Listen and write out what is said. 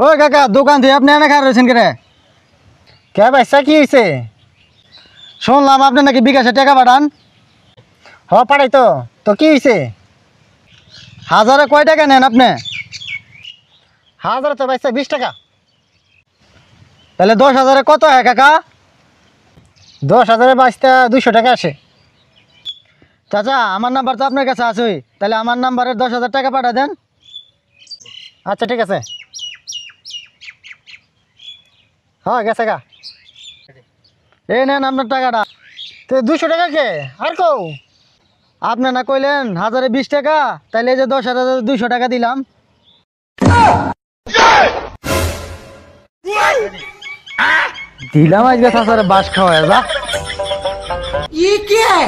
ওই কাকা দোকান থেকে আপনি এনে খাই রয়েছেন কেন? কে পয়সা কি হয়েছে? শুনলাম আপনি নাকি বিকাশে টাকা পাঠান। হ পাঠাই তো। তো কি হয়েছে? হাজারে কয় টাকা নেন আপনি? হাজার তো পয়সা 20 টাকা। তাহলে 10,000-এ কত হয় কাকা? 10,000 বাইশটা 200 টাকা আসে। চাচা আমার নাম্বার তো আপনার কাছে আছে, তাহলে আমার নাম্বারে 10,000 টাকা পাঠা দেন। আচ্ছা ঠিক আছে। হ্যাঁ গেছে গা। এই নেন আপনার টাকাটা। তো 200 টাকা কে আর কও? আপনি না কইলেন হাজারে 20 টাকা, তাহলে এই যে 10,200 টাকা দিলাম। দিলাম আজকে চাচারে বাস খাওয়ায় যা। ये क्या है